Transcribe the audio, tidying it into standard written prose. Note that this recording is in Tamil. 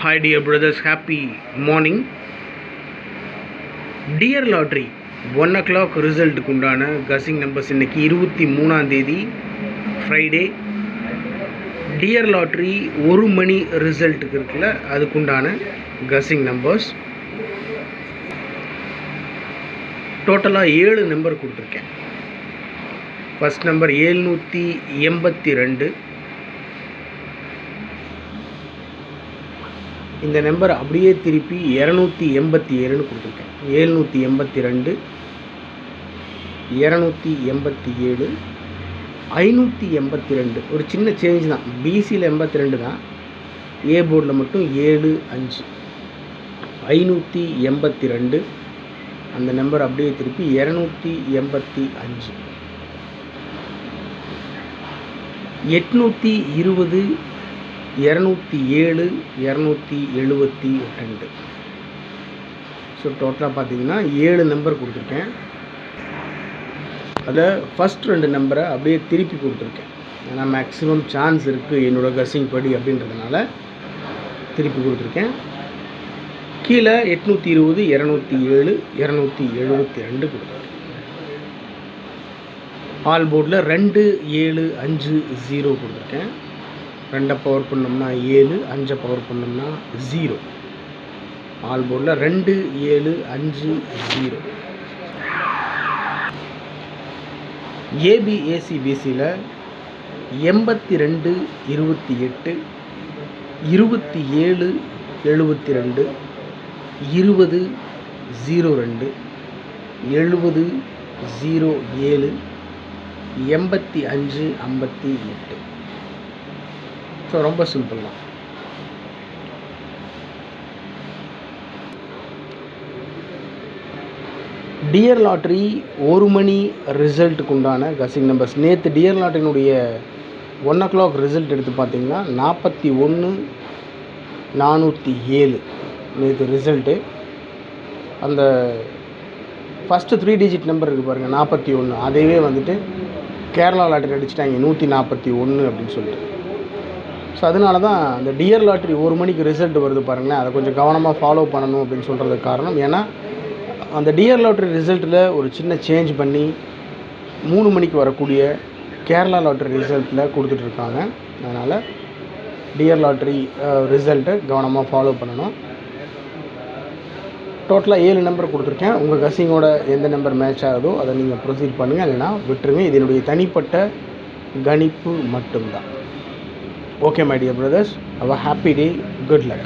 Hi dear brothers, happy morning. Dear Lottery 1 o'clock result குண்டான guessing numbers இன்னைக்கு 23ஆம் தேதி Friday. Dear Lottery 1 மணி result இருக்குல்ல அதுக்குண்டான guessing numbers. டோட்டலா 7 நம்பர் கொடுத்திருக்கேன். First number 782. இந்த நம்பர் அப்படியே திருப்பி 287ன்னு கொடுத்துருக்கேன். 782, 287, 582. ஒரு சின்ன சேஞ்ச் தான். பிசியில் 82 தான், ஏ போர்டில் மட்டும் 75. 582 அந்த நம்பர் அப்படியே திருப்பி 285. 820, 207, 272. ஸோ டோட்டலாக பார்த்தீங்கன்னா 7 நம்பர் கொடுத்துருக்கேன். அதில் ஃபஸ்ட் 2 நம்பரை அப்படியே திருப்பி கொடுத்துருக்கேன். ஏன்னா மேக்ஸிமம் சான்ஸ் இருக்குது என்னோடய கெஸ்ஸிங் படி அப்படின்றதுனால திருப்பி கொடுத்துருக்கேன். கீழே 820, 207, 272 கொடுத்துருக்கேன். ஆல் போர்டில் 2, 7, 5, 0 கொடுத்துருக்கேன். 2 பவர் பண்ணோம்னா 7, 5 பவர் பண்ணோம்னா 0. ஆல் போர்டில் 2, 7, 5, 0. ஏபிஏசிபிசியில் 82, 28, 27, 72, 20, 02, 70, 07, 85, 58. ஸோ ரொம்ப சிம்பிள் தான். டியர் லாட்ரி 1 மணி ரிசல்ட்டுக்கு உண்டான கெஸ்ஸிங் நம்பர்ஸ். நேற்று டியர் லாட்ரினுடைய 1 o'clock ரிசல்ட் எடுத்து பார்த்தீங்கன்னா 41, 407 நேற்று ரிசல்ட்டு. அந்த ஃபஸ்ட்டு 3 digit நம்பர் இருக்குது பாருங்கள், 41, அதையே வந்துட்டு கேரளா லாட்ரி அடிச்சிட்டாங்க 141 அப்படின்னு சொல்லிட்டு. ஸோ அதனால தான் அந்த டியர் லாட்ரி 1 மணிக்கு ரிசல்ட் வருது பாருங்களேன், அதை கொஞ்சம் கவனமாக ஃபாலோ பண்ணணும் அப்படின்னு சொல்கிறதுக்கு காரணம். ஏன்னா அந்த டியர் லாட்ரி ரிசல்ட்டில் ஒரு சின்ன சேஞ்ச் பண்ணி 3 மணிக்கு வரக்கூடிய கேரளா லாட்ரி ரிசல்ட்டில் கொடுத்துட்ருக்காங்க. அதனால் டியர் லாட்ரி ரிசல்ட்டை கவனமாக ஃபாலோ பண்ணணும். டோட்டலாக 7 நம்பர் கொடுத்துருக்கேன். உங்கள் கெஸ்ஸிங்கோட எந்த நம்பர் மேட்ச் ஆகுதோ அதை நீங்கள் ப்ரொசீட் பண்ணுங்கள், இல்லைனா விட்டுருங்க. இது என்னுடைய தனிப்பட்ட கணிப்பு மட்டும்தான். Okay my dear brothers, have a happy day, good luck.